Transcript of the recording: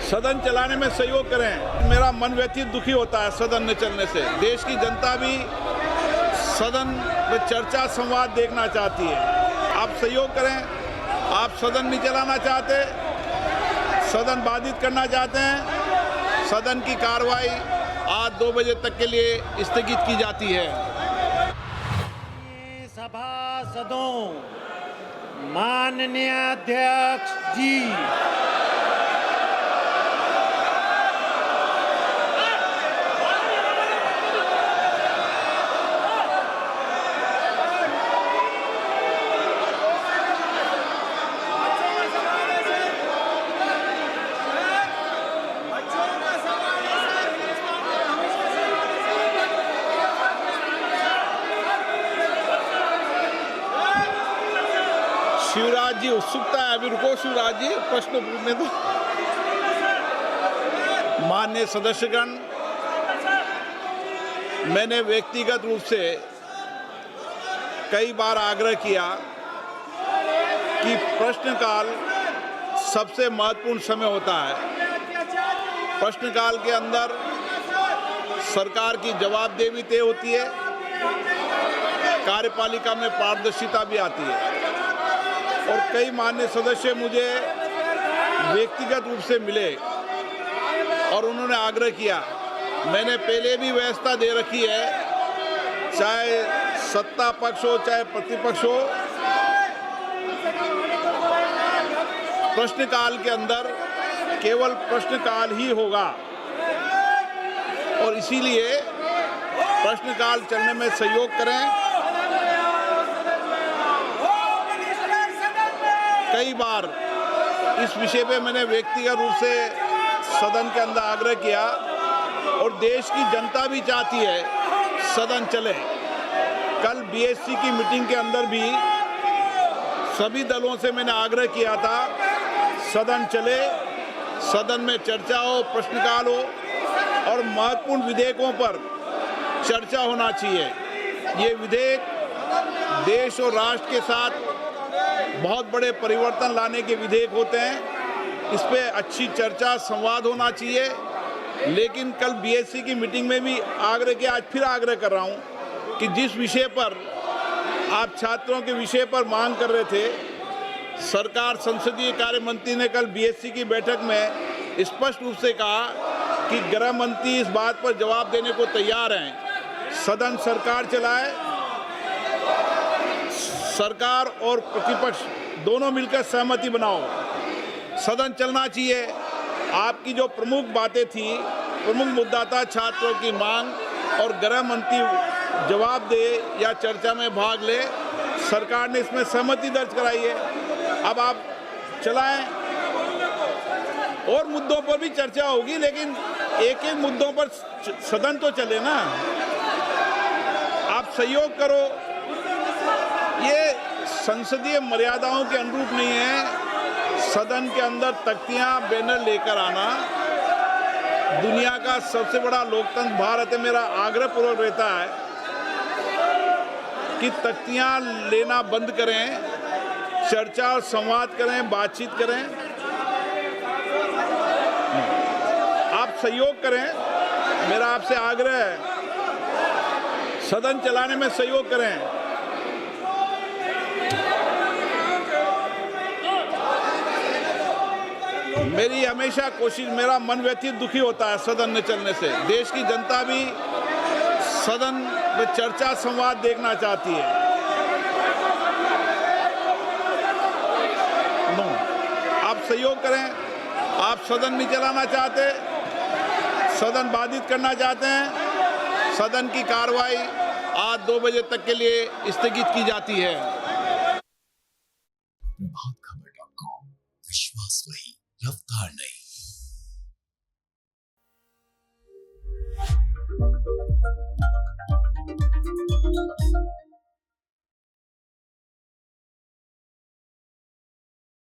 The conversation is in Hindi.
सदन चलाने में सहयोग करें। मेरा मन व्यथित दुखी होता है सदन न चलने से। देश की जनता भी सदन में चर्चा संवाद देखना चाहती है। आप सहयोग करें। आप सदन नहीं चलाना चाहते, सदन बाधित करना चाहते हैं, सदन की कार्रवाई आज 2 बजे तक के लिए स्थगित की जाती है। सभासदों, माननीय अध्यक्ष जी, शिवराज जी उत्सुकता है, अभी रुको शिवराज जी, प्रश्न पूछने दो। माननीय सदस्यगण, मैंने व्यक्तिगत रूप से कई बार आग्रह किया कि प्रश्नकाल सबसे महत्वपूर्ण समय होता है। प्रश्नकाल के अंदर सरकार की जवाबदेही तय होती है, कार्यपालिका में पारदर्शिता भी आती है। और कई माननीय सदस्य मुझे व्यक्तिगत रूप से मिले और उन्होंने आग्रह किया। मैंने पहले भी व्यवस्था दे रखी है, चाहे सत्ता पक्ष हो चाहे प्रतिपक्ष हो, प्रश्नकाल के अंदर केवल प्रश्नकाल ही होगा और इसीलिए प्रश्नकाल चलने में सहयोग करें। कई बार इस विषय पे मैंने व्यक्तिगत रूप से सदन के अंदर आग्रह किया और देश की जनता भी चाहती है सदन चले। कल बीएससी की मीटिंग के अंदर भी सभी दलों से मैंने आग्रह किया था सदन चले, सदन में चर्चा हो, प्रश्नकाल हो और महत्वपूर्ण विधेयकों पर चर्चा होना चाहिए। ये विधेयक देश और राष्ट्र के साथ बहुत बड़े परिवर्तन लाने के विधेयक होते हैं। इस पे अच्छी चर्चा संवाद होना चाहिए। लेकिन कल बीएससी की मीटिंग में भी आग्रह किया, आज फिर आग्रह कर रहा हूं कि जिस विषय पर आप छात्रों के विषय पर मांग कर रहे थे, सरकार संसदीय कार्य मंत्री ने कल बीएससी की बैठक में स्पष्ट रूप से कहा कि गृह मंत्री इस बात पर जवाब देने को तैयार हैं, सदन सरकार चलाए, सरकार और प्रतिपक्ष दोनों मिलकर सहमति बनाओ, सदन चलना चाहिए। आपकी जो प्रमुख बातें थी, प्रमुख मुद्दा था छात्रों की मांग और गृह मंत्री जवाब दे या चर्चा में भाग ले। सरकार ने इसमें सहमति दर्ज कराई है। अब आप चलाएं और मुद्दों पर भी चर्चा होगी, लेकिन एक एक मुद्दों पर सदन तो चले ना। आप सहयोग करो। ये संसदीय मर्यादाओं के अनुरूप नहीं है सदन के अंदर तख्तियां बैनर लेकर आना। दुनिया का सबसे बड़ा लोकतंत्र भारत है। मेरा आग्रह पूर्वक रहता है कि तख्तियां लेना बंद करें, चर्चा और संवाद करें, बातचीत करें। आप सहयोग करें, मेरा आपसे आग्रह है, सदन चलाने में सहयोग करें। मेरी हमेशा कोशिश, मेरा मन व्यथित दुखी होता है सदन न चलने से। देश की जनता भी सदन में चर्चा संवाद देखना चाहती है। आप सहयोग करें। आप सदन नहीं चलाना चाहते, सदन बाधित करना चाहते हैं, सदन की कार्रवाई आज 2 बजे तक के लिए स्थगित की जाती है। प्रभातखबर.com, विश्वास वही, रफ्तार नहीं।